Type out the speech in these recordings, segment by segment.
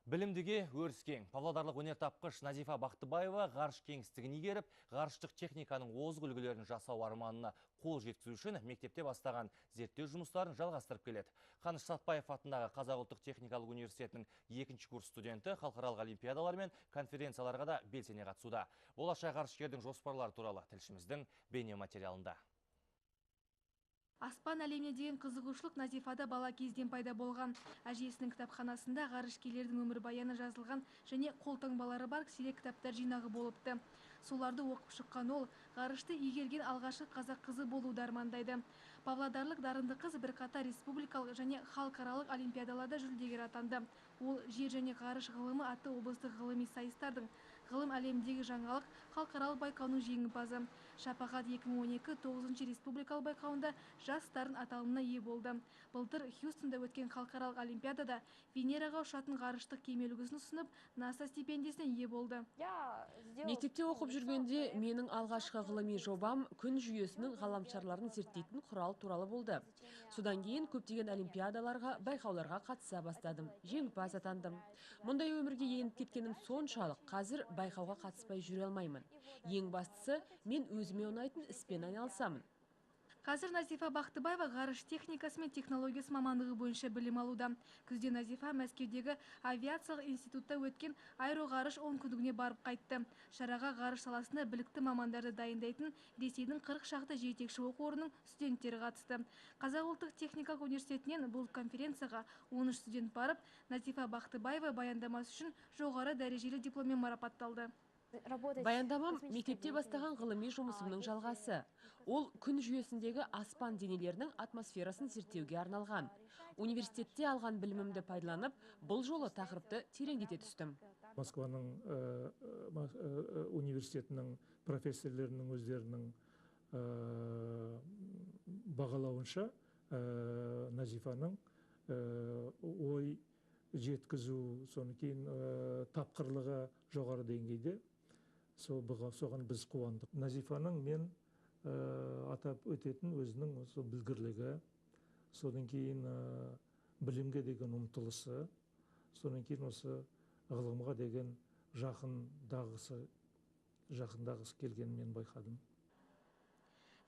Білімдіге өріскен. Павлодарлық өнертапқыш Назифа Бақтыбаева ғарыш кеңістігін игеріп, ғарыштық техниканың озық үлгілерін жасау арманына қол жеткізу үшін мектепте бастаған зерттеу жұмыстарын жалғастырып келеді. Қаныш Сатпаев атындағы Қазақ ұлттық техникалық университетінің 2-ші курс студенті халықаралық олимпиадалар мен конференцияларға да белсене қатысуда. Болашақ ғарышкердің жоспарлары туралы тілшіміздің бейнематериалында. Аспан әлеміне деген қызығушылық Назифада бала кезден пайда болған. Әжесінің кітапханасында ғарышкерлердің өмірбаяны жазылған және қолтаңбалары бар сирек кітаптар жинағы болыпты. Соларды оқып шыққан ол ғарышты игерген алғашқы қазақ қызы болуды армандайды. Павлодарлық дарынды қыз бірқатар республикалық және халықаралық олимпиадаларда жүлдегер атанды. Ол жер және ғарыш ғылымы атты облыстық ғылыми сайыстардың ғылым әлемдегі жаңалық халықаралық байқауының жеңімпазы. Шапағат 2012 9-ші республикалық байқауында жас дарын аталымына ие болды. Былтыр Хьюстонда өткен халықаралық олимпиадада Венераға ұшатын ғарыштық кеме үлгісін ұсынып, НАСА стипендиясына ие болды. Мектепте оқып жүргенде менің алғашқы ғылыми жобам күн жүйесінің ғаламшарларын зерттейтін құрал туралы болды. Содан кейін көптеген олимпиадаларға, байқауларға қатыса бастадым. Жеңімпаз атандым. Мұндай өмірге еніп кеткенім соншалық, қазір байқауға қатыспай жүре алмаймын. Ең бастысы, мен өзіме ұнайтын іспен айналысамын. Қазір Назифа Бақтыбаева ғарыш техникасы мен технологиясы мамандығы бойынша білім алуда. Күзде Назифа Мәскеудегі авиациялық институтта өткен аэроғарыш онкүндігіне барып қайтты. Шараға ғарыш саласында білікті мамандарды дайындайтын Ресейдің 40 шақты жетекші оқу орнының студенттері қатысты. Қазақ ұлттық техникалық университетінен бұл конференцияға 13 студент барып, Назифа Бақтыбаева баяндамасы үшін жоғары дәрежелі дипломмен марапатталды. Баяндамам мектепте бастаған ғылыми жұмысымның жалғасы. Ол күн жүйесіндегі аспан денелерінің атмосферасын зерттеуге арналған. Университетте алған білімімді пайдаланып, бұл жолы тақырыпты тереңдете түстім. Москваның университетінің профессорлерінің өздерінің бағалауынша Назифаның ой жеткізу, соны кейін тапқырлығы жоғары деңгейде. Соған біз қуандық. Назифаның мен атап өтетін өзінің осы білгірлігі, содан кейін білімге деген ұмтылысы, содан кейін осы ғылымға деген жақындағысы келгенін мен байқадым.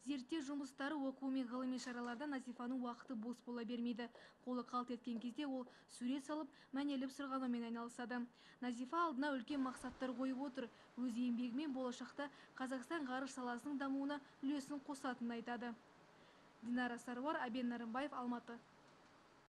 Зерттеу жұмыстары, оқу мен ғылыми шараларда Назифаның уақыты бос бола бермейді. Қолы қалт еткен кезде ол сурет салып, мәнеліп сырғанаумен айналысады. Назифа алдына үлкен мақсаттар қойып отыр. Өз еңбегімен болашақта Қазақстан ғарыш саласының дамуына үлесін қосатынын айтады. Динара Сарвар, Абен Нарымбаев, Алматы.